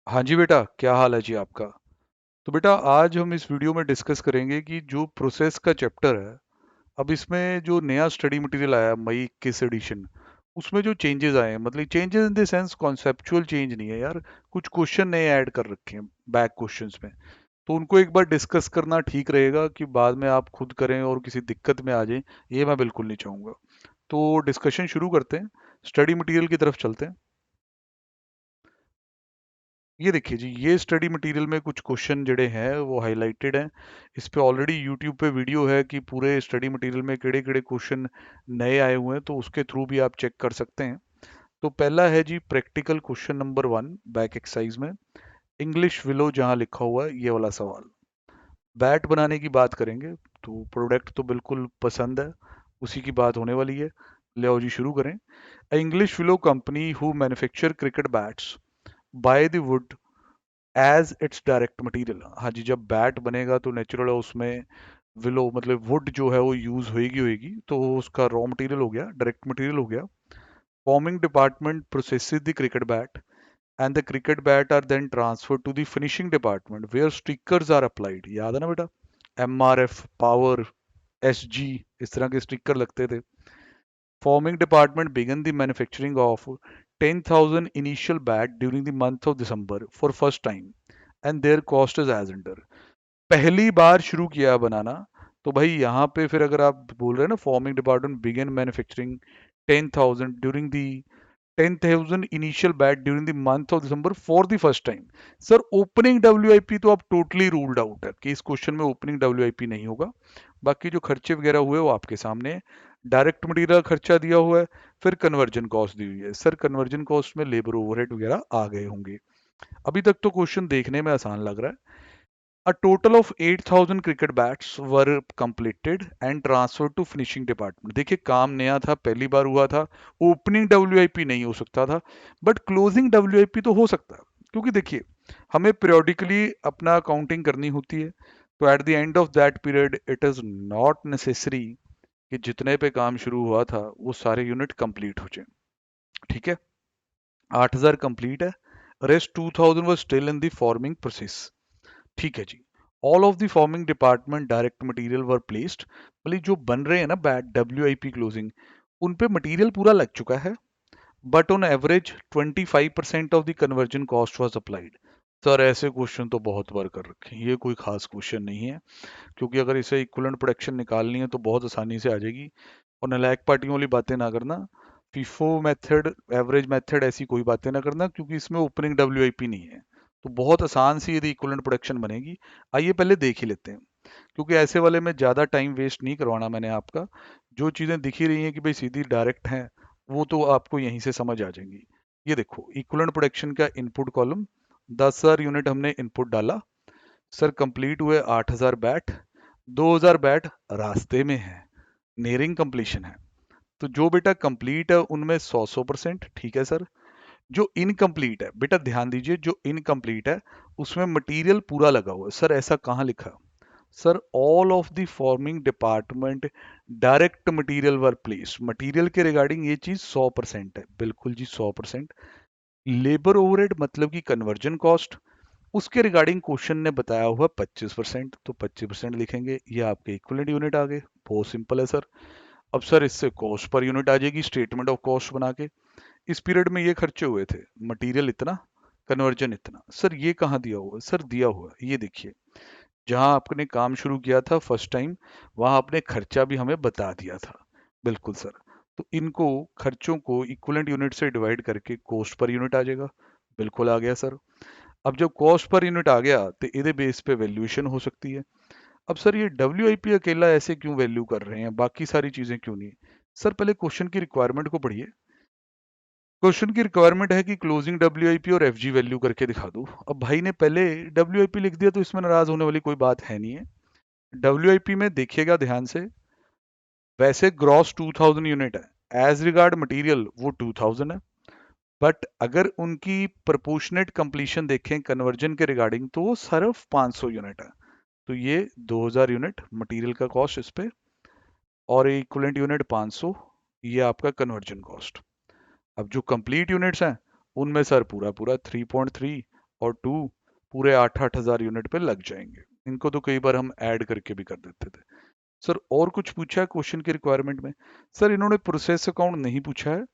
हाँ जी बेटा, क्या हाल है जी आपका। तो बेटा आज हम इस वीडियो में डिस्कस करेंगे कि जो प्रोसेस का चैप्टर है, अब इसमें जो नया स्टडी मटेरियल आया मई 21 एडिशन, उसमें जो चेंजेस आए हैं, मतलब changes in the sense conceptual change नहीं है यार, कुछ क्वेश्चन नए ऐड कर रखे हैं बैक क्वेश्चंस में। तो उनको एक बार डिस्कस करना ठीक रहेगा कि बाद में आप खुद करें और किसी दिक्कत में आ जाए, ये मैं बिल्कुल नहीं चाहूँगा। तो डिस्कशन शुरू करते हैं, स्टडी मटेरियल की तरफ चलते हैं। ये देखिए जी, ये स्टडी मटेरियल में कुछ क्वेश्चन जड़े हैं वो हाईलाइटेड हैं। इस पे ऑलरेडी यूट्यूब पे वीडियो है कि पूरे स्टडी मटेरियल में केड़े केड़े क्वेश्चन नए आए हुए हैं, तो उसके थ्रू भी आप चेक कर सकते हैं। तो पहला है जी practical question number 1 back exercise में, इंग्लिश विलो जहां लिखा हुआ है ये वाला सवाल। बैट बनाने की बात करेंगे, तो प्रोडक्ट तो बिल्कुल पसंद है, उसी की बात होने वाली है। ले जी शुरू करें। English willow company who manufacture cricket bats by the wood as its direct material. हाँ जी, जब बैट बनेगा तो नेचुरल है उसमें विलो मतलब वुड जो है वो यूज होएगी होएगी, तो वो उसका रॉ मटेरियल हो गया, डायरेक्ट मटेरियल हो गया। Forming department processes the cricket bat and the cricket bat are then transfer to the finishing department where stickers are applied. याद है ना बेटा, MRF, पावर, SG, इस तरह के स्टिकर लगते थे। Forming department began the manufacturing of 10,000 initial bat during the month of December for first time and their cost is as under। पहली बार शुरू किया बनाना, तो भाई यहाँ पे फिर अगर आप बोल रहे हैं ना forming department began manufacturing 10,000 during the 10,000 initial bat during the month of December for the first time. Sir opening WIP तो आप टोटली रूल्ड आउट है कि इस क्वेश्चन में ओपनिंग WIP नहीं होगा। बाकी जो खर्चे वगैरह हुए वो आपके सामने है। डायरेक्ट मटेरियल खर्चा दिया हुआ है, फिर कन्वर्जन कॉस्ट दी हुई है। सर कन्वर्जन कॉस्ट में लेबर ओवरहेड वगैरह आ गए होंगे। अभी तक तो क्वेश्चन देखने में आसान लग रहा है। A total of 8,000 cricket bats were completed and transferred to finishing department। देखिए काम नया था, पहली बार हुआ था, ओपनिंग WIP नहीं हो सकता था, बट क्लोजिंग WIP तो हो सकता है। क्योंकि देखिए हमें periodically अपना काउंटिंग करनी होती है, तो at the end of that period it is not necessary कि जितने पे काम शुरू हुआ था वो सारे यूनिट कंप्लीट हो जाए। ठीक है, 8,000 कंप्लीट है, rest 2,000 was still in the forming process। ठीक है जी। All of the forming department direct material were placed, मतलब जो बन रहे हैं ना बैट WIP क्लोजिंग, उन पे मटेरियल पूरा लग चुका है, but on average 25% of the conversion cost was applied. Sir ऐसे क्वेश्चन तो बहुत बार कर रखे हैं, ये कोई खास क्वेश्चन नहीं है, क्योंकि अगर इसे इक्विवेलेंट प्रोडक्शन निकालनी है तो बहुत आसानी से आ जाएगी। और नालायक पार्टियों वाली बातें ना करना, फीफो मेथड, एवरेज मेथड, ऐसी कोई बातें ना करना, क्योंकि इसमें ओपनिंग WIP नहीं है। तो बहुत आसान सी यदि इक्विवेलेंट प्रोडक्शन बनेगी। आइए पहले देख ही लेते हैं, क्योंकि ऐसे वाले में ज़्यादा टाइम वेस्ट नहीं करवाना मैंने आपका। जो चीज़ें दिख ही रही हैं कि भाई सीधी डायरेक्ट हैं, वो तो आपको यहीं से समझ आ जाएंगी। ये देखो इक्विवेलेंट प्रोडक्शन का इनपुट कॉलम, 10,000 यूनिट हमने इनपुट डाला। सर कंप्लीट हुए 8,000 बैट, 2,000 बैट रास्ते में है, नियरिंग कंप्लीशन है। तो जो बेटा कंप्लीट है उनमें 100% ठीक है सर। जो इनकम्प्लीट है बेटा ध्यान दीजिए, जो इनकम्प्लीट है उसमें मटेरियल पूरा लगा हुआ है। सर ऐसा कहाँ लिखा? Sir all of the forming department direct material were place, material के रिगार्डिंग ये चीज 100% है, बिल्कुल जी 100%। लेबर ओवरहेड मतलब कि कन्वर्जन कॉस्ट, उसके रिगार्डिंग क्वेश्चन ने बताया हुआ 25%, तो 25% लिखेंगे, ये आपके इक्विवेलेंट यूनिट आ गए। बहुत सिंपल है सर। अब सर इससे कॉस्ट पर यूनिट आ जाएगी स्टेटमेंट ऑफ कॉस्ट बना के। इस पीरियड में ये खर्चे हुए थे, मटेरियल इतना, कन्वर्जन इतना। सर ये कहाँ दिया हुआ है? सर दिया हुआ है, ये देखिए, जहां आपने काम शुरू किया था फर्स्ट टाइम, वहां आपने खर्चा भी हमें बता दिया था। बिल्कुल सर। तो इनको खर्चों को इक्विवेलेंट यूनिट से डिवाइड करके कॉस्ट पर यूनिट आ जाएगा। बिल्कुल आ गया सर। अब जब कॉस्ट पर यूनिट आ गया तो इधे बेस पे वैल्यूएशन हो सकती है। अब सर ये WIP अकेला ऐसे क्यों वैल्यू कर रहे हैं, बाकी सारी चीजें क्यों नहीं? सर पहले क्वेश्चन की रिक्वायरमेंट को पढ़िए। क्वेश्चन की रिक्वायरमेंट है कि क्लोजिंग WIP और FG वैल्यू करके दिखा दो। अब भाई ने पहले WIP लिख दिया तो इसमें नाराज होने वाली कोई बात है नहीं है। WIP में देखिएगा ध्यान से, वैसे ग्रॉस 2,000 यूनिट है, एज रिगार्ड मटेरियल वो 2,000 है, बट अगर उनकी प्रोपोर्शनेट कंप्लीशन देखें कन्वर्जन के रिगार्डिंग तो वो सिर्फ 500 यूनिट है। तो ये 2,000 यूनिट मटेरियल का कॉस्ट इस पे, और इक्विवेलेंट यूनिट 500, ये आपका कन्वर्जन कॉस्ट। अब जो कंप्लीट यूनिट्स हैं उनमें सर पूरा पूरा 3.3 और 2 पूरे 8,000 यूनिट पे लग जाएंगे। इनको तो कई बार हम ऐड करके भी कर देते थे। सर और कुछ पूछा है क्वेश्चन की रिक्वायरमेंट में? सर इन्होंने प्रोसेस अकाउंट नहीं पूछा है।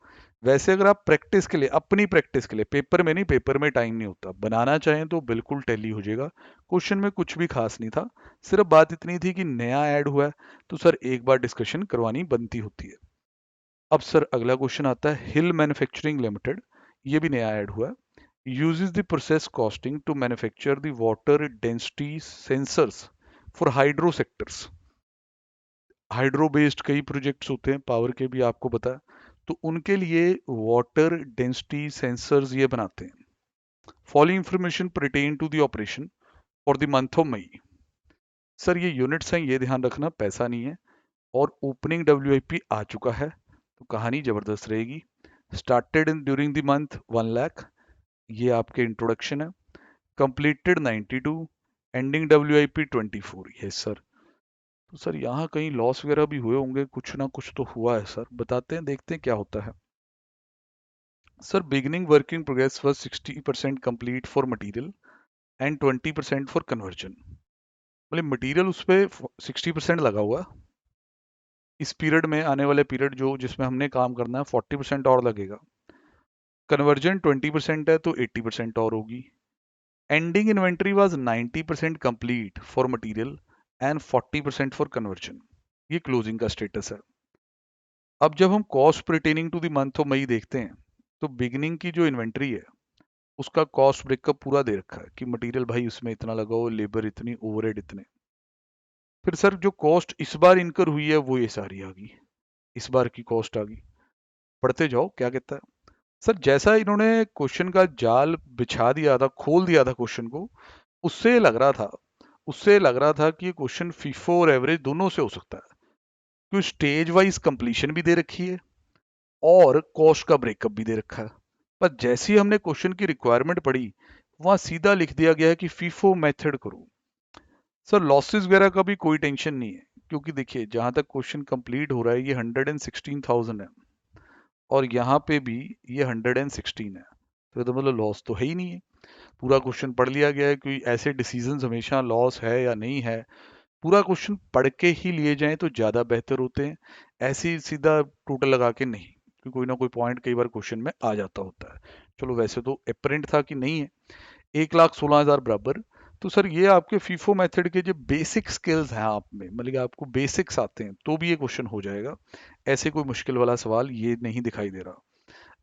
वैसे अगर आप प्रैक्टिस के लिए, अपनी प्रैक्टिस के लिए, पेपर में नहीं, पेपर में टाइम नहीं होता, बनाना चाहें तो बिल्कुल टैली हो जाएगा। क्वेश्चन में कुछ भी खास नहीं था, सिर्फ बात इतनी थी कि नया ऐड हुआ है तो सर एक बार डिस्कशन करवानी बनती होती है। अब सर अगला क्वेश्चन आता है, हिल मैन्युफैक्चरिंग लिमिटेड, ये भी नया ऐड हुआ है, uses the process costing to manufacture the water density sensors for hydro sectors। Hydro based कई प्रोजेक्ट्स होते हैं पावर के भी, आपको पता है, तो उनके लिए वाटर डेंसिटी सेंसर्स ये बनाते हैं। Following information pertain to the operation for the month of May. Sir ये यूनिट्स हैं, ये ध्यान रखना, पैसा नहीं है। और ओपनिंग डब्ल्यूआईपी आ चुका है, तो कहानी जबरदस्त रहेगी। Started in during the month 1 lakh, ये आपके इंट्रोडक्शन है। Completed 92, ending WIP 24। Yes sir. तो सर यहाँ कहीं लॉस वगैरह भी हुए होंगे, कुछ ना कुछ तो हुआ है सर, बताते हैं, देखते हैं क्या होता है। Sir beginning working progress was 60% complete for material and 20% for conversion. मतलब मटेरियल उस पर 60% लगा हुआ, इस पीरियड में, आने वाले पीरियड जो जिसमें हमने काम करना है, 40% और लगेगा। कन्वर्जन 20% है तो 80% और होगी। Ending inventory was 90% complete for material and 40% for conversion. ये क्लोजिंग का स्टेटस है। अब जब हम cost pertaining to the month of May देखते हैं, तो बिगिनिंग की जो इन्वेंट्री है उसका कॉस्ट ब्रेकअप पूरा दे रखा है कि मटेरियल भाई उसमें इतना लगाओ, लेबर इतनी, ओवरहेड इतने। फिर सर जो कॉस्ट इस बार इनकर हुई है वो ये सारी आ गई, इस बार की कॉस्ट आ गई। पढ़ते जाओ क्या कहता है। सर जैसा इन्होंने क्वेश्चन का जाल बिछा दिया था, खोल दिया था क्वेश्चन को, उससे लग रहा था, कि ये क्वेश्चन फीफो और एवरेज दोनों से हो सकता है, क्योंकि स्टेज वाइज कंप्लीशन भी दे रखी है और कॉस्ट का ब्रेकअप भी दे रखा है। पर जैसे ही हमने क्वेश्चन की रिक्वायरमेंट पढ़ी, वहां सीधा लिख दिया गया है कि फीफो मेथड करो। सर लॉसेस वगैरह का भी कोई टेंशन नहीं है, क्योंकि देखिए जहां तक क्वेश्चन कंप्लीट हो रहा है ये 116,000 है, और यहाँ पे भी ये 116 है, तो मतलब लॉस तो है ही नहीं है। पूरा क्वेश्चन पढ़ लिया गया है, क्योंकि ऐसे डिसीजंस हमेशा लॉस है या नहीं है, पूरा क्वेश्चन पढ़ के ही लिए जाएं तो ज़्यादा बेहतर होते हैं, ऐसे ही सीधा टोटल लगा के नहीं, क्योंकि कोई ना कोई पॉइंट कई बार क्वेश्चन में आ जाता होता है। चलो वैसे तो अप्रेंट था कि नहीं है, 1,16,000 बराबर। तो सर ये आपके फीफो मेथड के जो बेसिक स्किल्स हैं आप में, मतलब कि आपको बेसिक्स आते हैं तो भी ये क्वेश्चन हो जाएगा, ऐसे कोई मुश्किल वाला सवाल ये नहीं दिखाई दे रहा।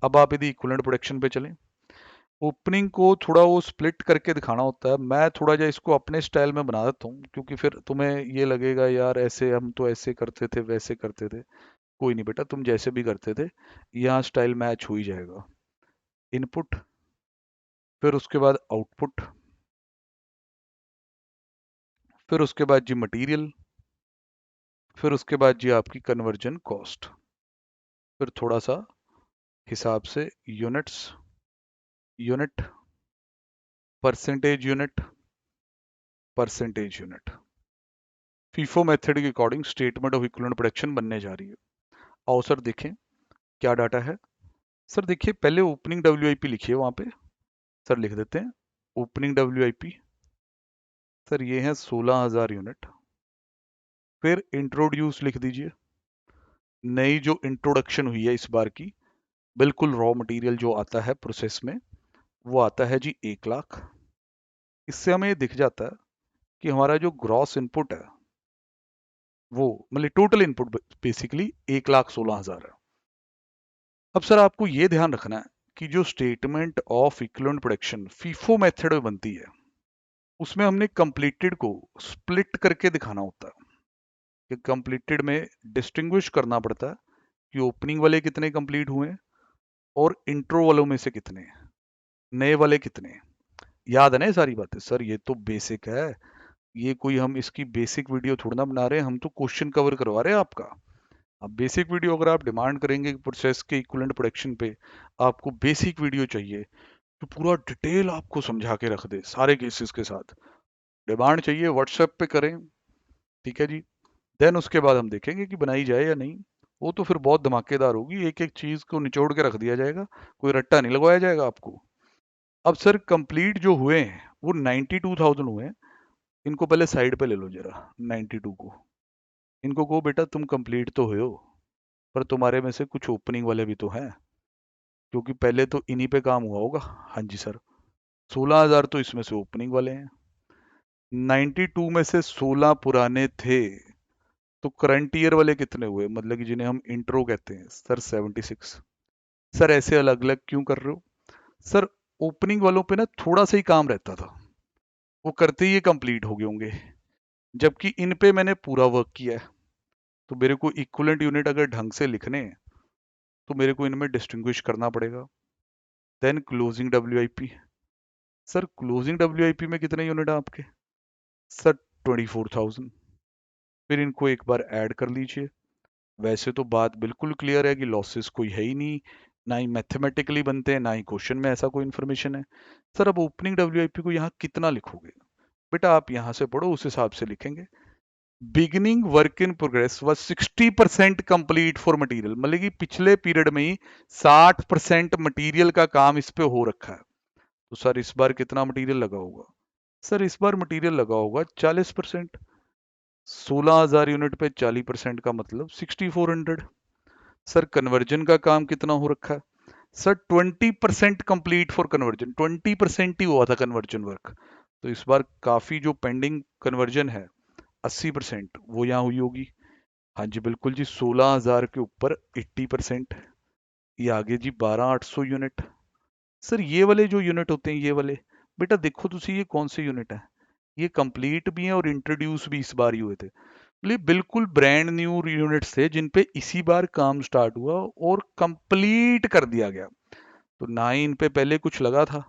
अब आप यदि इक्विवेलेंट प्रोडक्शन पे चलें, ओपनिंग को थोड़ा वो स्प्लिट करके दिखाना होता है, मैं थोड़ा जा इसको अपने स्टाइल में बना देता हूँ, क्योंकि फिर तुम्हें ये लगेगा यार ऐसे हम तो ऐसे करते थे वैसे करते थे। कोई नहीं बेटा, तुम जैसे भी करते थे यहाँ स्टाइल मैच हो ही जाएगा। इनपुट, फिर उसके बाद आउटपुट, फिर उसके बाद जी मटेरियल, फिर उसके बाद जी आपकी कन्वर्जन कॉस्ट, फिर थोड़ा सा हिसाब से units, unit, percentage unit, percentage unit. FIFO method के according statement of equivalent production बनने जा रही है। आओ सर देखें क्या डाटा है। सर देखिए पहले ओपनिंग डब्ल्यूआईपी लिखिए वहां पे, सर लिख देते हैं ओपनिंग डब्ल्यूआईपी। सर ये है 16,000 यूनिट। फिर इंट्रोड्यूस लिख दीजिए, नई जो इंट्रोडक्शन हुई है इस बार की, बिल्कुल रॉ मटेरियल जो आता है प्रोसेस में, वो आता है जी 1 लाख। इससे हमें ये दिख जाता है कि हमारा जो ग्रॉस इनपुट है वो, मतलब टोटल इनपुट बेसिकली 1,16,000 है। अब सर आपको ये ध्यान रखना है कि जो statement of equivalent production FIFO method में बनती है, उसमें हमने कंप्लीटेड को स्प्लिट करके दिखाना होता है, कि कंप्लीटेड में डिस्टिंग्विश करना पड़ता है कि ओपनिंग वाले कितने कंप्लीट हुए और इंट्रो वालों में से कितने, नए वाले कितने। याद है ना ये सारी बातें? सर ये तो बेसिक है, ये कोई हम इसकी बेसिक वीडियो थोड़ा ना बना रहे हैं, हम तो क्वेश्चन कवर करवा रहे हैं आपका। अब बेसिक वीडियो अगर आप डिमांड करेंगे प्रोसेस के इक्विवेलेंट प्रोडक्शन पे, आपको बेसिक वीडियो चाहिए तो पूरा डिटेल आपको समझा के रख दे सारे केसेस के साथ, डिमांड चाहिए व्हाट्सएप पे करें, ठीक है जी। देन उसके बाद हम देखेंगे कि बनाई जाए या नहीं। वो तो फिर बहुत धमाकेदार होगी, एक एक चीज को निचोड़ के रख दिया जाएगा, कोई रट्टा नहीं लगवाया जाएगा आपको। अब सर कंप्लीट जो हुए हैं वो 92,000 हुए हैं। इनको पहले साइड पे ले लो जरा, 92 को। इनको कहो बेटा तुम कंप्लीट तो हुए हो, पर तुम्हारे में से कुछ ओपनिंग वाले भी तो हैं, क्योंकि पहले तो इन्हीं पे काम हुआ होगा। हाँ जी सर, 16,000 तो इसमें से ओपनिंग वाले हैं। 92 में से 16 पुराने थे, तो करंट ईयर वाले कितने हुए, मतलब कि जिन्हें हम इंट्रो कहते हैं सर, 76। सर ऐसे अलग अलग क्यों कर रहे हो सर? ओपनिंग वालों पे ना थोड़ा सा ही काम रहता था, वो करते ही ये कंप्लीट हो गए होंगे, जबकि इन पे मैंने पूरा वर्क किया है। तो मेरे को इक्विवेलेंट यूनिट अगर ढंग से लिखने हैं तो मेरे को इनमें डिस्टिंग्विश करना पड़ेगा। Then closing WIP. Sir closing WIP में कितने यूनिट है आपके? सर 24,000। फिर इनको एक बार ऐड कर लीजिए। वैसे तो बात बिल्कुल क्लियर है कि लॉसेस कोई है ही नहीं, ना ही मैथमेटिकली बनते हैं, ना ही क्वेश्चन में ऐसा कोई इन्फॉर्मेशन है। सर अब ओपनिंग डब्ल्यूआईपी को यहाँ कितना लिखोगे? बेटा आप यहाँ से पढ़ो, उस हिसाब से लिखेंगे। Beginning work in progress was 60% complete for material, मतलब कि पिछले पीरियड में ही 60% मटेरियल का काम इस पे हो रखा है। तो सर इस बार कितना मटेरियल लगा होगा? सर इस बार मटेरियल लगा होगा 40%। 16,000 यूनिट पे 40% का मतलब 6400। सर कन्वर्जन का काम कितना हो रखा है? सर 20% कंप्लीट फॉर कन्वर्जन, 20% ही हुआ था कन्वर्जन वर्क। तो इस बार काफी जो पेंडिंग कन्वर्जन है 80% वो यहाँ हुई होगी। हाँ जी बिल्कुल जी, 16,000 के ऊपर 80%। ये आगे जी 12,800 यूनिट। सर ये वाले जो यूनिट होते हैं, ये वाले बेटा देखो तो सही, ये कौन से यूनिट है? ये कंप्लीट भी है और इंट्रोड्यूस भी इस बार ही हुए थे, मतलब बिल्कुल ब्रांड न्यू यूनिट्स थे जिन पे इसी बार काम स्टार्ट हुआ और कंप्लीट कर दिया गया। तो ना ही इन पे पहले कुछ लगा था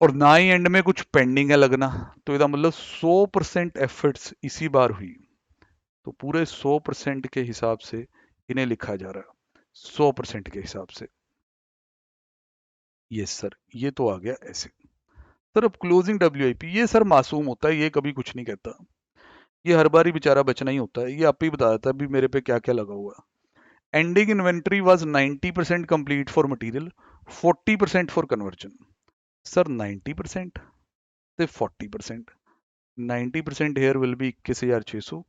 और ना ही एंड में कुछ पेंडिंग है लगना। तो इसका मतलब 100% एफर्ट्स इसी बार हुई। तो पूरे 100% के हिसाब से इन्हें लिखा जा रहा है, 100% के हिसाब से। यस सर, ये तो आ गया ऐसे। सर अब क्लोजिंग डब्ल्यूआईपी, ये सर मासूम होता है, ये कभी कुछ नहीं कहता। ये हर बार ही बेचारा बचना ही होता है, ये आप ही बता देता है भी मेरे पे क्या क्या लगा हुआ। Ending inventory was 90% complete for material, 40% for conversion. Sir 90% से 40%, 90% हेयर विल बी 21,600,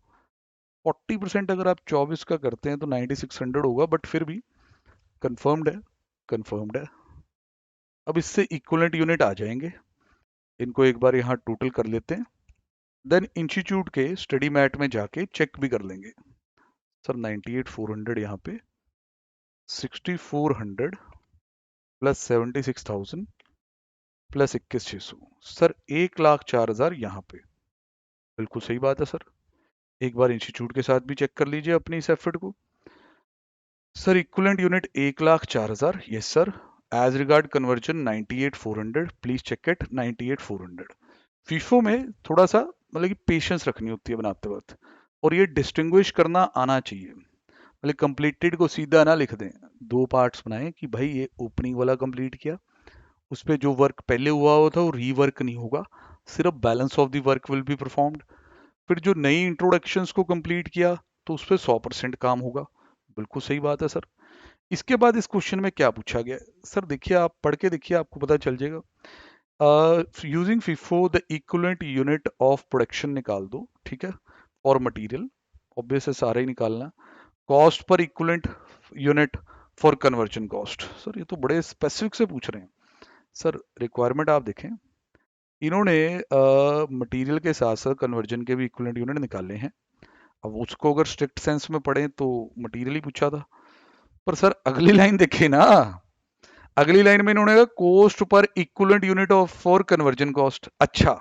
40% अगर आप 24 का करते हैं तो 9,600 होगा, बट फिर भी कंफर्म्ड है, कंफर्म्ड है। अब इससे इक्विवेलेंट यूनिट आ जाएंगे, इनको एक बार यहाँ टोटल कर लेते हैं। देन इंस्टीट्यूट के स्टडी मैट में जाके चेक भी कर लेंगे। सर 98,400 यहाँ पे, 6,400 प्लस 76,000 प्लस 21,600, सर 1,04,000 यहाँ पे। बिल्कुल सही बात है सर। एक बार इंस्टीट्यूट के साथ भी चेक कर लीजिए अपनी इस एफर्ट को। Sir equivalent unit 1,04,000, yes sir. As regard conversion 98,400, please check it, 98,400। FIFO में थोड़ा सा मतलब कि पेशेंस रखनी होती है बनाते वक्त, और ये डिस्टिंग्विश करना आना चाहिए। मतलब कंप्लीटेड को सीधा ना लिख दें, दो पार्ट्स बनाएं कि भाई ये ओपनिंग वाला कंप्लीट किया, उस पर जो वर्क पहले हुआ था वो रीवर्क नहीं होगा, सिर्फ balance of the work will be performed. फिर जो नई इंट्रोडक्शंस को कंप्लीट किया तो उस पर 100% काम होगा। बिल्कुल सही बात है सर। इसके बाद इस क्वेश्चन में क्या पूछा गया है? सर देखिए, आप पढ़ के देखिए, आपको पता चल जाएगा। Using FIFO the equivalent unit of production निकाल दो, ठीक है, और मटेरियल, ऑब्वियस है सारे ही निकालना। Cost per equivalent unit for conversion cost. Sir ये तो बड़े स्पेसिफिक से पूछ रहे हैं। सर रिक्वायरमेंट आप देखें, इन्होंने मटेरियल के साथ साथ कन्वर्जन के भी इक्विवेलेंट यूनिट निकाले हैं। अब उसको अगर स्ट्रिक्ट सेंस में पढ़ें तो मटेरियल ही पूछा था, पर सर अगली लाइन देखिए ना, अगली लाइन में इन्होंने कहा कोस्ट पर equivalent unit of for conversion cost. अच्छा,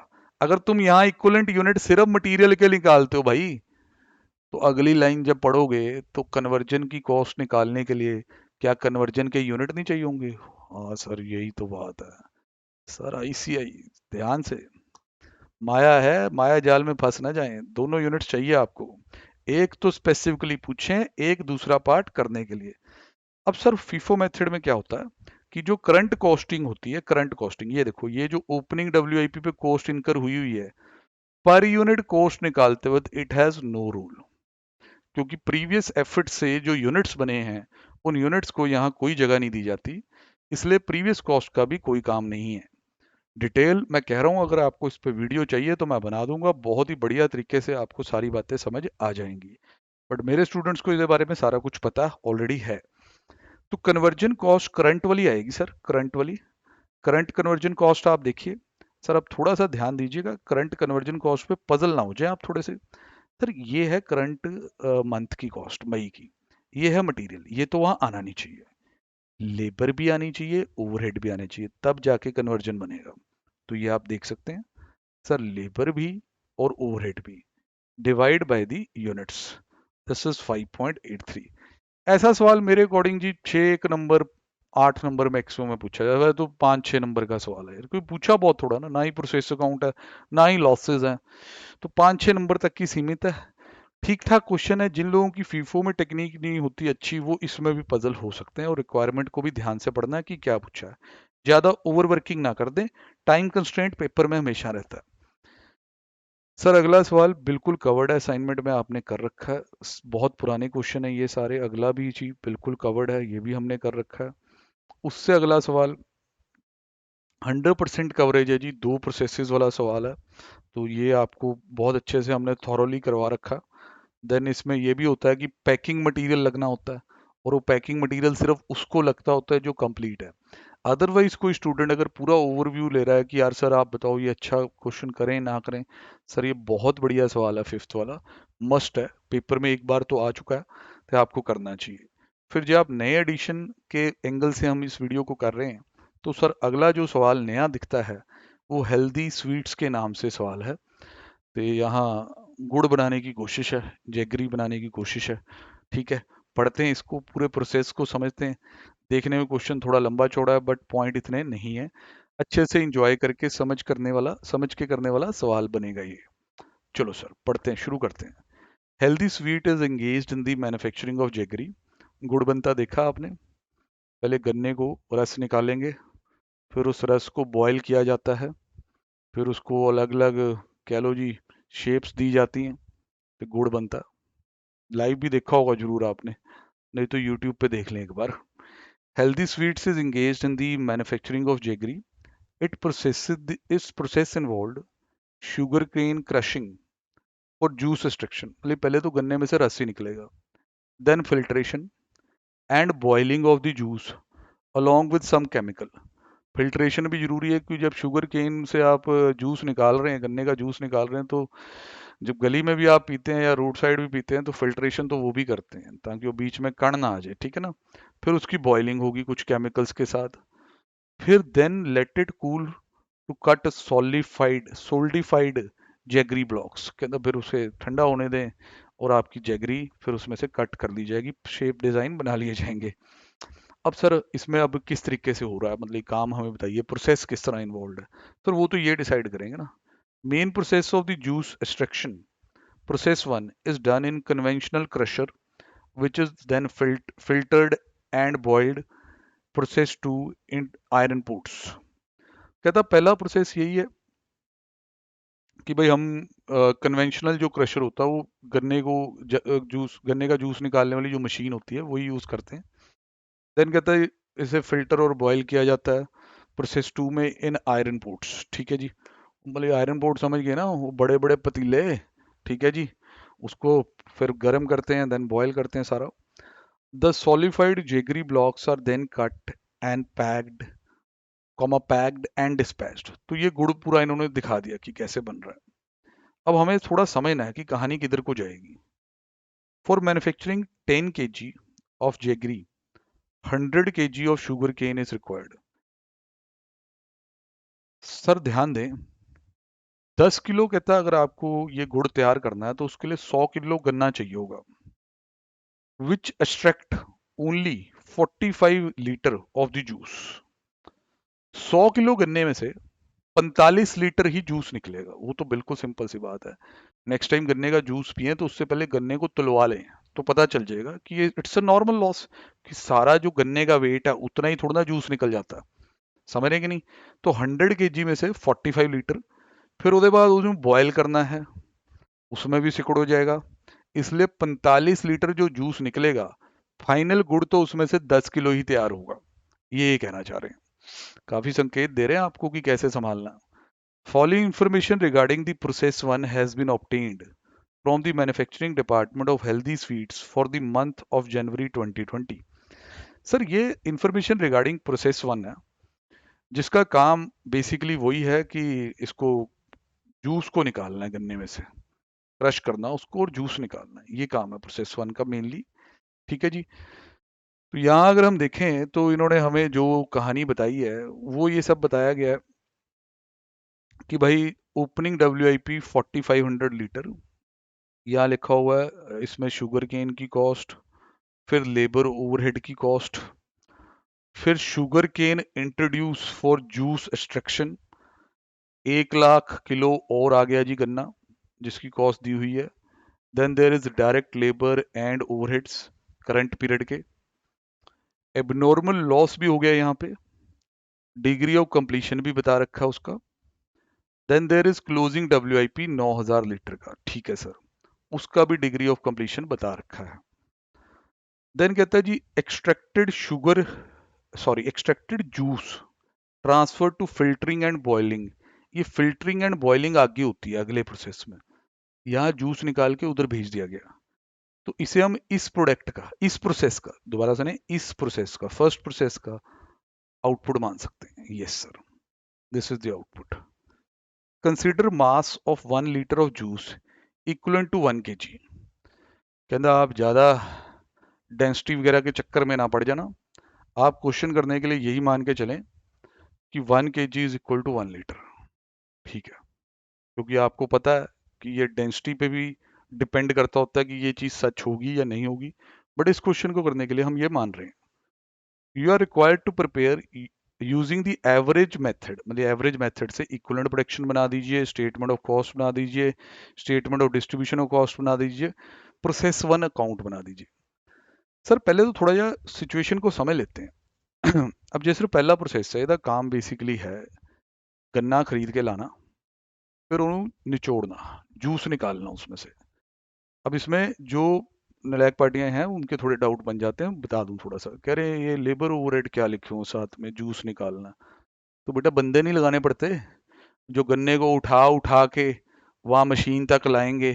अगर तुम यहाँ इक्विवेलेंट यूनिट सिर्फ मटेरियल के निकालते हो भाई, तो अगली लाइन जब पढ़ोगे तो कन्वर्जन की कॉस्ट निकालने के लिए क्या कन्वर्जन के यूनिट नहीं चाहिए होंगे? हाँ सर यही तो बात है। सर ICI, ध्यान से, माया है, माया जाल में फंस ना जाएं, दोनों यूनिट्स चाहिए आपको। एक तो स्पेसिफिकली पूछें, एक दूसरा पार्ट करने के लिए। अब सर फीफो मेथड में क्या होता है कि जो करंट कॉस्टिंग होती है, करंट कॉस्टिंग, ये देखो, ये जो ओपनिंग डब्ल्यूआईपी पे कॉस्ट इनकर हुई हुई है, पर यूनिट कॉस्ट निकालते वक्त इट हैज नो रूल, क्योंकि प्रीवियस एफर्ट से जो यूनिट्स बने हैं उन यूनिट्स को यहाँ कोई जगह नहीं दी जाती, इसलिए प्रीवियस कॉस्ट का भी कोई काम नहीं है। डिटेल मैं कह रहा हूँ, अगर आपको इस पे वीडियो चाहिए तो मैं बना दूंगा, बहुत ही बढ़िया तरीके से आपको सारी बातें समझ आ जाएंगी। बट मेरे स्टूडेंट्स को इसके बारे में सारा कुछ पता ऑलरेडी है। तो कन्वर्जन कॉस्ट करंट वाली आएगी सर, करंट वाली। करंट कन्वर्जन कॉस्ट आप देखिए सर, आप थोड़ा सा ध्यान दीजिएगा, करंट कन्वर्जन कॉस्ट पे पजल ना हो जाए आप थोड़े से। सर ये है करंट मंथ की कॉस्ट, मई की। ये है मटेरियल, ये तो वहां आना नहीं चाहिए। लेबर भी आनी चाहिए, ओवरहेड भी आने चाहिए, तब जाके कन्वर्जन बनेगा। तो ये आप देख सकते हैं सर, लेबर भी और ओवरहेड भी, divide by the units, this is 5.83। ऐसा सवाल मेरे अकॉर्डिंग जी 6 एक नंबर 8 नंबर मैक्सिमम में पूछा जाता है, तो 5-6 नंबर का सवाल है यार, कोई पूछा बहुत थोड़ा ना ही प्रोसेस अकाउंट है, ना ही लॉसेज हैं। तो 5-6 नंबर तक की सीमित है। ठीक ठाक क्वेश्चन है। जिन लोगों की फीफो में टेक्निक नहीं होती अच्छी, वो इसमें भी पजल हो सकते हैं, और रिक्वायरमेंट को भी ध्यान से पढ़ना है कि क्या पूछा है। ज्यादा ओवर वर्किंग ना कर दें, टाइम कंस्ट्रेंट पेपर में हमेशा रहता है। सर अगला सवाल बिल्कुल कवर्ड है, असाइनमेंट में आपने कर रखा है, बहुत पुराने क्वेश्चन है ये सारे। अगला भी चीज बिल्कुल कवर्ड है, ये भी हमने कर रखा है। उससे अगला सवाल 100% कवरेज है जी, 2 प्रोसेसेस वाला सवाल है। तो ये आपको बहुत अच्छे से हमने थॉरोली करवा रखा। देन इसमें ये भी होता है कि पैकिंग मटेरियल लगना होता है, और वो पैकिंग मटेरियल सिर्फ उसको लगता होता है जो कंप्लीट है। अदरवाइज कोई स्टूडेंट अगर पूरा ओवरव्यू ले रहा है कि यार सर आप बताओ ये अच्छा क्वेश्चन करें ना करें, सर ये बहुत बढ़िया सवाल है, फिफ्थ वाला मस्ट है, पेपर में एक बार तो आ चुका है, तो आपको करना चाहिए। फिर जब आप नए एडिशन के एंगल से हम इस वीडियो को कर रहे हैं, तो सर अगला जो सवाल नया दिखता है वो हेल्दी स्वीट्स के नाम से सवाल है। तो यहाँ गुड़ बनाने की कोशिश है, जैगरी बनाने की कोशिश है। ठीक है, पढ़ते हैं इसको, पूरे प्रोसेस को समझते हैं। देखने में क्वेश्चन थोड़ा लंबा चौड़ा है, बट पॉइंट इतने नहीं है। अच्छे से इंजॉय करके समझ के करने वाला सवाल बनेगा ये। चलो सर पढ़ते हैं, शुरू करते हैं। Healthy sweet is engaged in the manufacturing of jaggery. गुड़ बनता देखा आपने। पहले गन्ने को रस निकालेंगे, फिर उस रस को बॉयल किया जाता है, फिर उसको अलग अलग कह लो जी शेप्स दी जाती हैं, तो गुड़ बनता। लाइव भी देखा होगा जरूर आपने, नहीं तो यूट्यूब पे देख लें एक बार। Healthy sweets is engaged in the manufacturing of jaggery. Its process involved sugar cane crushing और juice extraction, मतलब पहले तो गन्ने में से रस ही निकलेगा, then filtration and boiling of the juice along with some chemical. Filtration भी जरूरी है, क्योंकि जब शुगर केन से आप जूस निकाल रहे हैं, गन्ने का जूस निकाल रहे हैं, तो जब गली में भी आप पीते हैं या रोड साइड भी पीते हैं, तो फिल्ट्रेशन तो वो भी करते हैं ताकि वो बीच में कण ना आ जाए, ठीक है ना। फिर उसकी बॉइलिंग होगी कुछ केमिकल्स के साथ। फिर then let it cool to cut solidified jaggery blocks, कहता फिर उसे ठंडा होने दें, और आपकी जैगरी फिर उसमें से कट कर ली जाएगी, शेप डिजाइन बना लिए जाएंगे। अब सर इसमें अब किस तरीके से हो रहा है, मतलब ये काम हमें बताइए, प्रोसेस किस तरह इन्वॉल्व है। सर वो तो ये डिसाइड करेंगे ना। Main process of the juice extraction, process one is done in conventional crusher which is then filtered and boiled. Process 2 in iron pots। कहता पहला प्रोसेस यही है कि भाई हम कन्वेंशनल जो क्रशर होता है वो गन्ने का जूस निकालने वाली जो मशीन होती है वही यूज करते हैं। देन कहता है इसे फिल्टर और बॉयल किया जाता है प्रोसेस 2 में इन आयरन पोट्स। ठीक है जी, मतलब आयरन पोट समझ गए ना, वो बड़े बड़े पतीले। ठीक है जी, उसको फिर गर्म करते हैं, देन बॉयल करते हैं सारा। The solidified jaggery blocks are then cut and packed packed and dispatched. तो ये गुड़ पूरा इन्होंने दिखा दिया कि कैसे बन रहा है। अब हमें थोड़ा समझना है कि कहानी किधर को जाएगी। For manufacturing 10 kg of jaggery 100 kg of sugar cane is required. Sir ध्यान दें, 10 किलो कहता है अगर आपको ये गुड़ तैयार करना है तो उसके लिए 100 किलो गन्ना चाहिए होगा, which extract only 45 litre of the juice. 100 kilo गन्ने में से 45 लीटर ही जूस निकलेगा, वो तो बिल्कुल सिंपल सी बात है। नेक्स्ट टाइम गन्ने का जूस पिए तो उससे पहले गन्ने को तुलवा लें, तो पता चल जाएगा कि ये इट्स अ नॉर्मल लॉस, कि सारा जो गन्ने का वेट है उतना ही थोड़ा ना जूस निकल जाता है, समझ रहे कि नहीं। तो 100 kg में से 45 लीटर, फिर उसके बाद उसमें बॉयल करना है, उसमें भी सिकुड़ हो जाएगा, इसलिए 45 लीटर जो जूस निकलेगा, फाइनल गुड़ तो उसमें से 10 किलो ही तैयार होगा। ये कहना चाह रहे हैं। काफी संकेत दे रहे हैं आपको कि कैसे संभालना। Following information regarding the process one has been obtained from the manufacturing department of healthy sweets for the month of January 2020। Sir ये इंफॉर्मेशन रिगार्डिंग प्रोसेस वन है, जिसका काम बेसिकली वही है कि इसको जूस को निकालना है गन्ने में से, क्रश करना उसको और जूस निकालना है, ये काम है प्रोसेस वन का मेनली। ठीक है जी। तो यहाँ अगर हम देखें तो इन्होंने हमें जो कहानी बताई है वो ये सब बताया गया है कि भाई ओपनिंग WIP 4500 लीटर, यहाँ लिखा हुआ है इसमें शुगर केन की कॉस्ट, फिर लेबर ओवरहेड की कॉस्ट, फिर sugar cane introduce for juice extraction 1 lakh kilo और आ गया जी गन्ना, जिसकी कॉस्ट दी हुई है। Then there is direct labour and overheads current period के, एबनॉर्मल लॉस भी हो गया यहाँ पे, डिग्री ऑफ कंप्लीशन भी बता रखा है उसका। Then there is closing WIP 9000 litre का, ठीक है सर, उसका भी डिग्री ऑफ कंप्लीशन बता रखा है। देन कहता है जी extracted sugar, sorry extracted juice transfer to filtering and boiling. ये फिल्टरिंग एंड बॉइलिंग आगे होती है अगले प्रोसेस में, यहाँ जूस निकाल के उधर भेज दिया गया। तो इसे हम इस प्रोडक्ट का, इस प्रोसेस का, दोबारा सुने, इस प्रोसेस का, फर्स्ट प्रोसेस का आउटपुट मान सकते हैं। Yes sir, this is the output. Consider mass of 1 litre of juice equal to 1 kg। कहता आप ज्यादा डेंसिटी वगैरह के चक्कर में ना पड़ जाना, आप क्वेश्चन करने के लिए यही मान के चलें कि 1 kg is equal to 1 litre. ठीक है, क्योंकि आपको पता है कि ये डेंसिटी पे भी डिपेंड करता होता है कि ये चीज सच होगी या नहीं होगी, बट इस क्वेश्चन को करने के लिए हम ये मान रहे हैं। You are required to prepare using the average method, मतलब एवरेज मेथड से इक्विवेलेंट प्रोडक्शन बना दीजिए, स्टेटमेंट ऑफ कॉस्ट बना दीजिए, statement of distribution of cost बना दीजिए, प्रोसेस वन अकाउंट बना दीजिए। सर पहले तो थोड़ा जा सिचुएशन को समझ लेते हैं। अब जैसे पहला प्रोसेस है, ਇਹਦਾ काम बेसिकली है गन्ना खरीद के लाना, फिर उन्हें निचोड़ना, जूस निकालना उसमें से। अब इसमें जो नालायक पार्टियां हैं उनके थोड़े डाउट बन जाते हैं, बता दूं थोड़ा सा, कह रहे हैं ये लेबर ओवरहेड क्या लिखे हो साथ में जूस निकालना। तो बेटा बंदे नहीं लगाने पड़ते जो गन्ने को उठा उठा के वहां मशीन तक लाएंगे,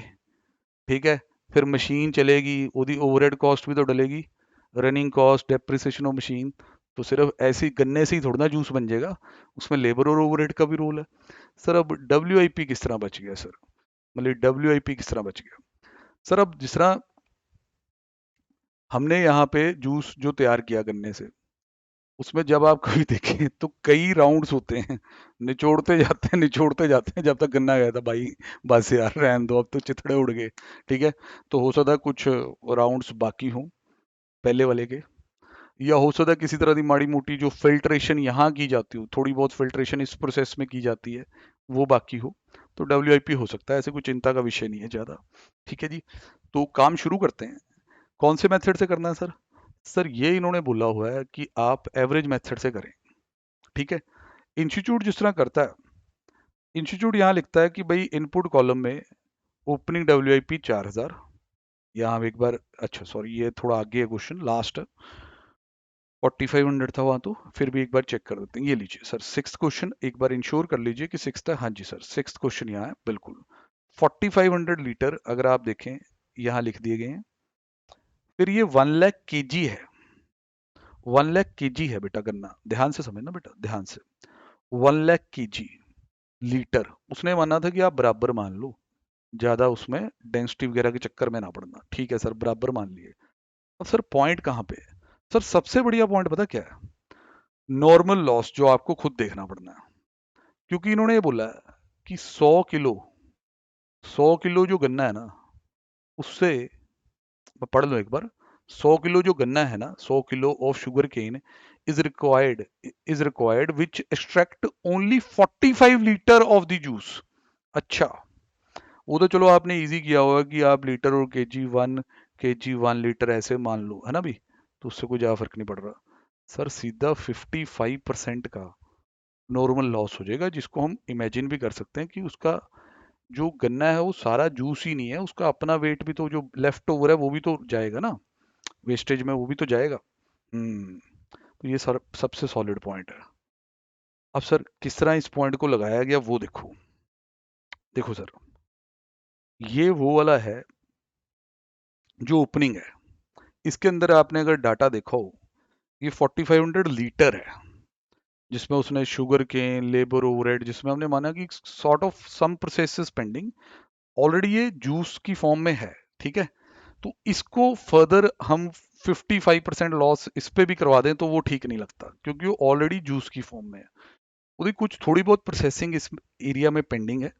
ठीक है, फिर मशीन चलेगी, ओदी ओवरहेड कॉस्ट भी तो डलेगी, running cost, depreciation of machine. तो सिर्फ ऐसी गन्ने से ही थोड़ा ना जूस बन जाएगा, उसमें लेबर और ओवरहेड का भी रोल है। सर अब WIP किस तरह बच गया सर, मतलब WIP किस तरह बच गया? सर अब जिस तरह हमने यहाँ पे जूस जो तैयार किया गन्ने से, उसमें जब आप कभी देखें तो कई राउंड्स होते हैं, निचोड़ते जाते हैं जब तक गन्ना गया था भाई, बस यार रहने दो अब तो चिथड़े उड़ गए। ठीक है, तो हो सकता है कुछ राउंड्स बाकी हों पहले वाले के, या हो सकता है किसी तरह की माड़ी मोटी जो फिल्ट्रेशन यहाँ की जाती हो, थोड़ी बहुत फिल्ट्रेशन इस प्रोसेस में की जाती है, वो बाकी हो, तो WIP हो सकता है, ऐसे कोई चिंता का विषय नहीं है ज़्यादा। ठीक है जी, तो काम शुरू करते हैं। कौन से मेथड से करना है सर? सर ये इन्होंने बोला हुआ है कि आप एवरेज मेथड से करें। ठीक है, इंस्टीट्यूट जिस तरह करता है, इंस्टीट्यूट यहाँ लिखता है कि भाई इनपुट कॉलम में ओपनिंग WIP 4000, यहाँ एक बार, अच्छा सॉरी ये थोड़ा आगे है क्वेश्चन, लास्ट 4500 था वहाँ, तो फिर भी एक बार चेक कर देते हैं। ये लीजिए सर सिक्स क्वेश्चन, एक बार इंश्योर कर लीजिए कि सिक्स था। हाँ जी सर, सिक्स क्वेश्चन यहाँ है बिल्कुल। 4500 लीटर अगर आप देखें यहाँ लिख दिए गए हैं, फिर ये 1 लाख kg है, 1 लाख kg है बेटा गन्ना, ध्यान से समझना बेटा, ध्यान से। 1 लाख kg लीटर, उसने माना था कि आप बराबर मान लो, ज्यादा उसमें डेंसिटी वगैरह के चक्कर में ना पड़ना। ठीक है सर, बराबर मान लिए। अब सर पॉइंट कहाँ पे है? सर सबसे बढ़िया पॉइंट पता क्या है? नॉर्मल लॉस, जो आपको खुद देखना पड़ना है, क्योंकि इन्होंने ये बोला है कि 100 किलो जो गन्ना है ना, उससे पढ़ लो एक बार, 100 किलो जो गन्ना है ना, 100 kilo of sugar cane is required which extract only 45 litre of the juice. अच्छा, वो तो चलो आपने इजी किया होगा कि आप लीटर और KG 1 लीटर ऐसे मान लो, है ना भी, तो उससे कोई ज्यादा फर्क नहीं पड़ रहा। सर सीधा 55% का नॉर्मल लॉस हो जाएगा, जिसको हम इमेजिन भी कर सकते हैं कि उसका जो गन्ना है वो सारा जूस ही नहीं है, उसका अपना वेट भी तो, जो लेफ्ट ओवर है वो भी तो जाएगा ना, वेस्टेज में वो भी तो जाएगा। तो ये सर सबसे सॉलिड पॉइंट है। अब सर किस तरह इस पॉइंट को लगाया गया वो देखो। देखो सर, ये वो वाला है जो ओपनिंग है। इसके अंदर आपने अगर डाटा देखा हो, ये 4500 लीटर है, जिसमें उसने शुगर केन, लेबर ओवरहेड, जिसमें हमने माना कि sort of some processes pending, already ये जूस की फॉर्म में है। ठीक है, तो इसको फर्दर हम 55% लॉस इस पे भी करवा दें तो वो ठीक नहीं लगता, क्योंकि वो ऑलरेडी जूस की फॉर्म में है। उसकी कुछ थोड़ी बहुत प्रोसेसिंग इस एरिया में पेंडिंग है,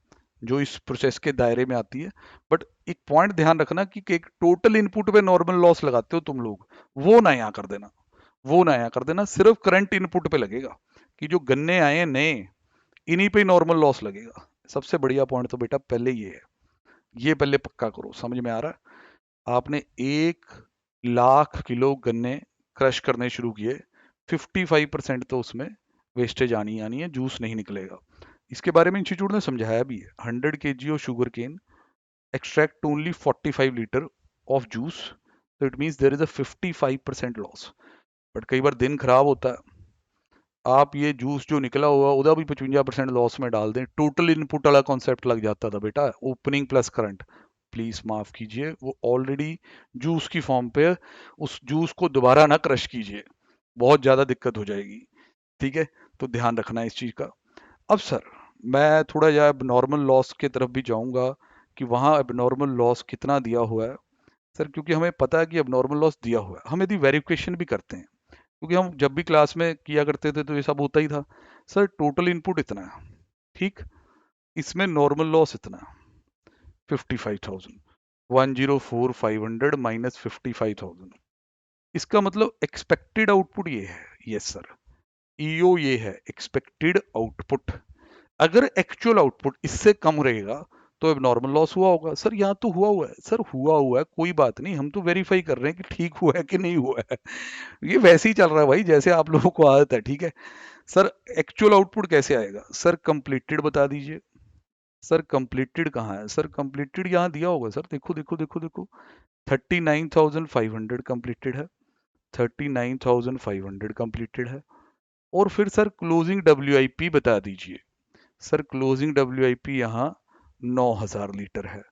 जो इस प्रोसेस के दायरे में आती है। बट एक पॉइंट ध्यान रखना कि एक टोटल इनपुट पे नॉर्मल लॉस लगाते हो तुम लोग, वो ना यहाँ कर देना, वो ना यहाँ कर देना। सिर्फ करंट इनपुट पे लगेगा कि जो गन्ने आए हैं नए, इन्हीं पे नॉर्मल लॉस लगेगा। सबसे बढ़िया पॉइंट तो बेटा पहले ये है, ये पहले पक्का करो। समझ में आ रहा है? आपने 1 लाख किलो गन्ने क्रश करने शुरू किए, 55% तो उसमें वेस्टेज आनी आनी है, जूस नहीं निकलेगा। इसके बारे में इंस्टीट्यूट ने समझाया भी है। 100 kg of sugar cane extract only 45 litre of juice, तो it means there is a 55% loss. But कई बार दिन खराब होता है, आप ये जूस जो निकला हुआ उधर भी 55% लॉस में डाल दें, टोटल इनपुट वाला कॉन्सेप्ट लग जाता था बेटा, ओपनिंग प्लस करंट। प्लीज माफ कीजिए, वो ऑलरेडी जूस की फॉर्म पे है, उस जूस को दोबारा ना क्रश कीजिए, बहुत ज्यादा दिक्कत हो जाएगी। ठीक है, तो ध्यान रखना है इस चीज का। अब सर, मैं थोड़ा जा एबनॉर्मल लॉस की तरफ भी जाऊंगा कि वहाँ एबनॉर्मल लॉस कितना दिया हुआ है सर, क्योंकि हमें पता है कि एबनॉर्मल लॉस दिया हुआ है। हम यदि वेरिफिकेशन भी करते हैं, क्योंकि हम जब भी क्लास में किया करते थे तो ये सब होता ही था। सर टोटल इनपुट इतना है, ठीक, इसमें नॉर्मल लॉस इतना, 55,000, 104,500 माइनस 55,000। इसका मतलब एक्सपेक्टेड आउटपुट ये है। यस सर, ईओ ये है एक्सपेक्टेड आउटपुट। अगर एक्चुअल आउटपुट इससे कम रहेगा तो अब नॉर्मल लॉस हुआ होगा। सर यहाँ तो हुआ है सर, हुआ है, कोई बात नहीं, हम तो वेरीफाई कर रहे हैं कि ठीक हुआ है कि नहीं हुआ है। ये वैसे ही चल रहा है भाई, जैसे आप लोगों को आदत है। ठीक है सर, एक्चुअल आउटपुट कैसे आएगा? सर कंप्लीटेड बता दीजिए। सर कंप्लीटेड कहाँ है? सर कंप्लीटेड यहाँ दिया होगा सर, देखो देखो देखो देखो, 39,500 कंप्लीटेड है, 39,500 कंप्लीटेड है। और फिर सर क्लोजिंग WIP बता दीजिए। सर क्लोजिंग WIP यहाँ 9,000 लीटर है।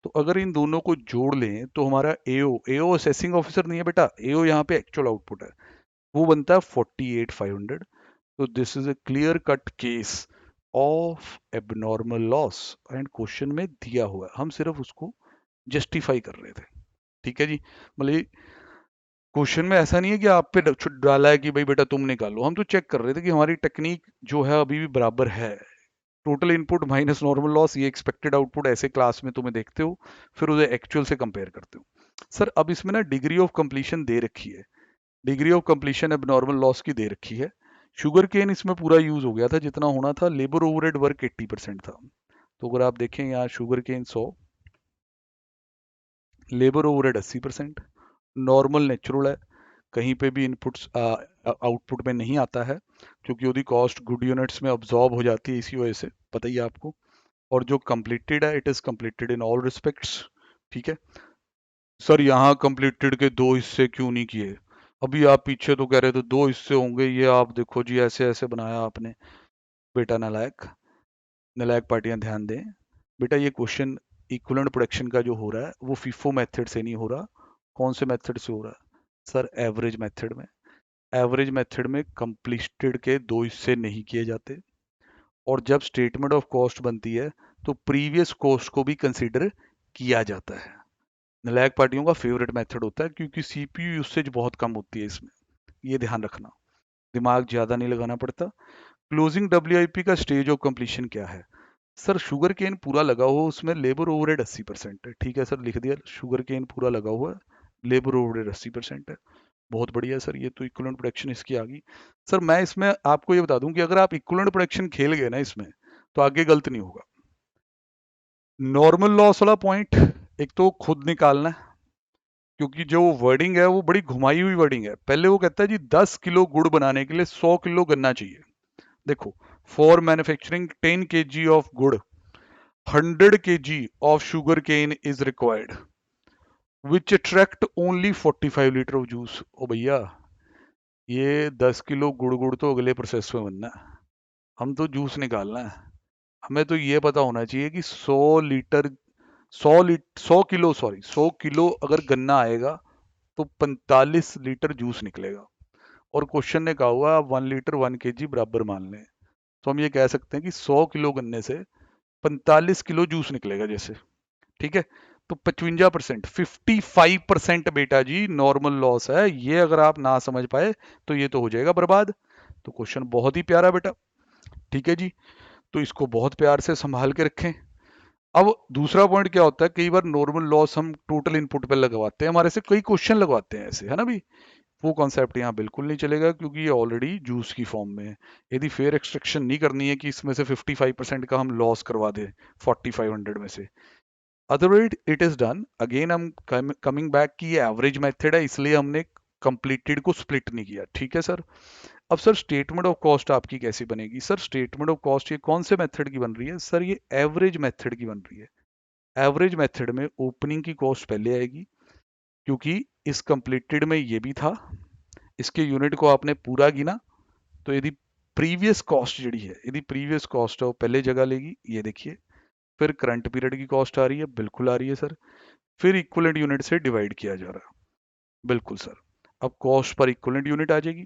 तो अगर इन दोनों को जोड़ लें तो हमारा एओ असेसिंग ऑफिसर नहीं है बेटा, एओ यहाँ पे एक्चुअल आउटपुट है, वो बनता है 48,500। तो this is a clear cut case of abnormal loss, and question में दिया हुआ है, हम सिर्फ उसको जस्टिफाई कर रहे थे। ठीक है जी, मतलब क्वेश्चन में ऐसा नहीं है कि आप पे डाला है कि भाई बेटा तुम निकालो, हम तो चेक कर रहे थे कि हमारी टेक्निक जो है अभी भी बराबर है। Total input minus normal loss, ये एक्सपेक्टेड आउटपुट ऐसे क्लास में तुम्हें देखते हो, फिर उसे एक्चुअल से कंपेयर करते हो। सर अब इसमें ना डिग्री ऑफ कंप्लीशन दे रखी है, डिग्री ऑफ कंप्लीशन अब नॉर्मल लॉस की दे रखी है। शुगर केन इसमें पूरा यूज हो गया था जितना होना था, लेबर ओवरहेड वर्क 80% था। तो अगर आप देखें यहाँ sugar cane 100, labour overhead 80%, normal natural है, कहीं पे भी इनपुट्स आउटपुट में नहीं आता है, क्योंकि उसकी कॉस्ट गुड यूनिट्स में अब्जॉर्ब हो जाती है, इसी वजह से पता ही है आपको। और जो कंप्लीटेड है, it is completed in all respects. ठीक है सर, यहाँ कंप्लीटेड के दो हिस्से क्यों नहीं किए? अभी आप पीछे तो कह रहे थे दो हिस्से होंगे, ये आप देखो जी ऐसे ऐसे बनाया आपने। बेटा नालायक, नालायक पार्टियां ध्यान दें। बेटा ये क्वेश्चन इक्विवेलेंट प्रोडक्शन का जो हो रहा है वो फीफो मेथड से नहीं हो रहा। कौन से मेथड से हो रहा है? सर एवरेज मेथड में। एवरेज मेथड में कंप्लीटेड के दो हिस्से नहीं किए जाते, और जब स्टेटमेंट ऑफ कॉस्ट बनती है तो प्रीवियस कॉस्ट को भी कंसीडर किया जाता है। नालायक पार्टियों का फेवरेट मेथड होता है, क्योंकि CPU यूसेज बहुत कम होती है इसमें, ये ध्यान रखना, दिमाग ज्यादा नहीं लगाना पड़ता। क्लोजिंग WIP का स्टेज ऑफ कंप्लीशन क्या है? सर शुगर केन पूरा लगा हुआ, उसमें लेबर ओवरहेड 80% है। ठीक है सर, लिख दिया, शुगर केन पूरा लगा हुआ है, लेबर ओवरहेड 80% है। बहुत बढ़िया सर, ये तो इक्विवेलेंट प्रोडक्शन इसकी आ गई। सर मैं इसमें आपको ये बता दूं कि अगर आप इक्विवेलेंट प्रोडक्शन खेल गए ना इसमें, तो आगे गलत नहीं होगा। नॉर्मल लॉस वाला पॉइंट एक तो खुद निकालना है, क्योंकि जो वर्डिंग है वो बड़ी घुमाई हुई वर्डिंग है। पहले वो कहता है जी 10 किलो गुड़ बनाने के लिए 100 किलो गन्ना चाहिए। देखो, फॉर मैन्युफैक्चरिंग 10 kg ऑफ गुड़, 100 kg of sugar cane is required, which attract only 45 litre of juice. ओ भैया, ये 10 किलो गुड़ गुड़ तो अगले प्रोसेस में बनना है, हम तो जूस निकालना है। हमें तो ये पता होना चाहिए कि 100 किलो अगर गन्ना आएगा तो 45 लीटर जूस निकलेगा। और क्वेश्चन ने कहा हुआ आप 1 लीटर 1 kg बराबर मान लें, तो हम ये कह सकते हैं कि 100 किलो गन्ने से 45 किलो जूस निकलेगा जैसे। ठीक है, तो 55%, 55% बेटा जी नॉर्मल लॉस है। ये अगर आप ना समझ पाए तो ये तो हो जाएगा बर्बाद। तो क्वेश्चन बहुत ही प्यारा बेटा। ठीक है जी, तो इसको बहुत प्यार से संभाल के रखें। अब दूसरा पॉइंट क्या होता है, कई बार नॉर्मल लॉस हम टोटल इनपुट पे लगवाते हैं, हमारे से कई क्वेश्चन लगवाते हैं ऐसे, है ना भी। वो कॉन्सेप्ट यहाँ बिल्कुल नहीं चलेगा क्योंकि ये ऑलरेडी जूस की फॉर्म में है। यदि फेयर एक्सट्रैक्शन नहीं करनी है कि इसमें से 55% का हम लॉस करवा दें 4500 में से, otherwise it is done. Again हम कमिंग बैक कि ये एवरेज मेथड है, इसलिए हमने कंप्लीटेड को स्प्लिट नहीं किया। ठीक है सर। अब सर स्टेटमेंट ऑफ कॉस्ट आपकी कैसी बनेगी? सर स्टेटमेंट ऑफ कॉस्ट ये कौन से मेथड की बन रही है? सर ये एवरेज मेथड की बन रही है। एवरेज मेथड में ओपनिंग की कॉस्ट पहले आएगी, क्योंकि इस कंप्लीटेड में ये भी था, इसके यूनिट को आपने पूरा गिना, तो यदि प्रीवियस कॉस्ट जड़ी है, यदि प्रीवियस कॉस्ट है वो पहले जगह लेगी, ये देखिए। फिर करंट पीरियड की कॉस्ट आ रही है, बिल्कुल आ रही है सर। फिर इक्विवेलेंट यूनिट से डिवाइड किया जा रहा है, बिल्कुल सर। अब कॉस्ट पर इक्विवेलेंट यूनिट आ जाएगी।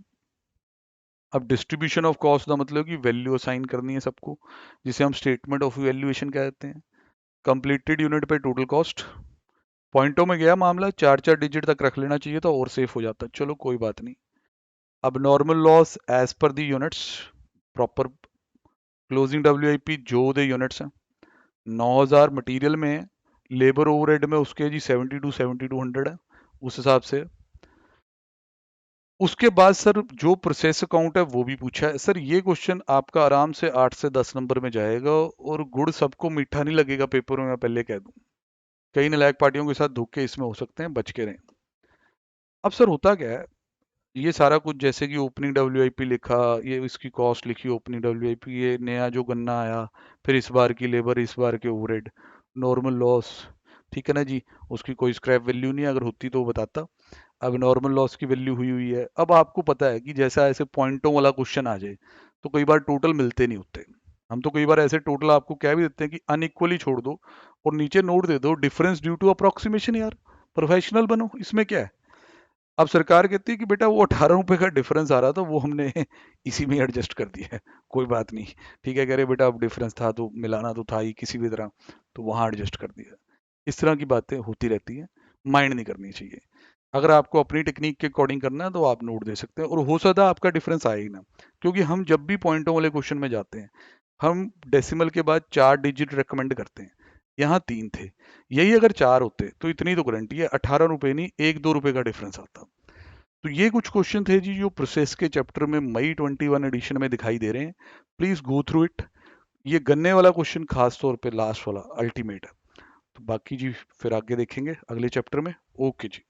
अब डिस्ट्रीब्यूशन ऑफ कॉस्ट का मतलब कि वैल्यू असाइन करनी है सबको, जिसे हम स्टेटमेंट ऑफ वैल्यूएशन कहते हैं। कंप्लीटेड यूनिट पे टोटल कॉस्ट। पॉइंटों में गया मामला, 4 4 डिजिट तक रख लेना चाहिए था और सेफ हो जाता, चलो कोई बात नहीं। अब नॉर्मल लॉस एज पर दी यूनिट्स, प्रॉपर क्लोजिंग डब्ल्यूआईपी जो दे यूनिट्स हैं। 9000 मटेरियल में है, लेबर ओवरहेड में उसके जी 72 है, उस हिसाब से। उसके बाद सर जो प्रोसेस अकाउंट है वो भी पूछा है सर। ये क्वेश्चन आपका आराम से 8 से 10 नंबर में जाएगा, और गुड़ सबको मीठा नहीं लगेगा पेपर में, मैं पहले कह दूं। कई नालायक पार्टियों के साथ धोखे इसमें हो सकते हैं, बच के रहें। अब सर होता क्या है, ये सारा कुछ जैसे कि ओपनिंग डब्ल्यूआईपी लिखा, ये इसकी कॉस्ट लिखी ओपनिंग डब्ल्यूआईपी, ये नया जो गन्ना आया, फिर इस बार की लेबर, इस बार के ओवरहेड, नॉर्मल लॉस। ठीक है ना जी, उसकी कोई स्क्रैप वैल्यू नहीं है, अगर होती तो वो बताता। अब नॉर्मल लॉस की वैल्यू हुई हुई है। अब आपको पता है कि जैसा ऐसे पॉइंटों वाला क्वेश्चन आ जाए तो कई बार टोटल मिलते नहीं होते। हम तो कई बार ऐसे टोटल आपको कह भी देते हैं कि अनइक्वली छोड़ दो और नीचे नोट दे दो डिफरेंस ड्यू टू अप्रोक्सीमेशन। यार प्रोफेशनल बनो, इसमें क्या है। अब सरकार कहती है कि बेटा वो 18 रुपए का डिफरेंस आ रहा था, वो हमने इसी में एडजस्ट कर दिया है, कोई बात नहीं। ठीक है, कह रहे बेटा अब डिफरेंस था तो मिलाना तो था ही किसी भी तरह, तो वहां एडजस्ट कर दिया। इस तरह की बातें होती रहती हैं, माइंड नहीं करनी चाहिए। अगर आपको अपनी टेक्निक के अकॉर्डिंग करना है तो आप नोट दे सकते हैं, और हो सकता है आपका डिफरेंस आए ही ना, क्योंकि हम जब भी पॉइंटों वाले क्वेश्चन में जाते हैं हम डेसिमल के बाद 4 डिजिट रेकमेंड करते हैं। यहाँ 3 थे, यही अगर 4 होते तो इतनी तो गारंटी है 18 रुपए नहीं 1 2 रुपए का डिफरेंस आता। तो ये कुछ क्वेश्चन थे जी जो प्रोसेस के चैप्टर में मई 21 एडिशन में दिखाई दे रहे हैं। Please go through it. ये गन्ने वाला क्वेश्चन खास तौर पे लास्ट वाला अल्टीमेट है। तो बाकी जी फिर आगे देखेंगे अगले चैप्टर में। ओके जी।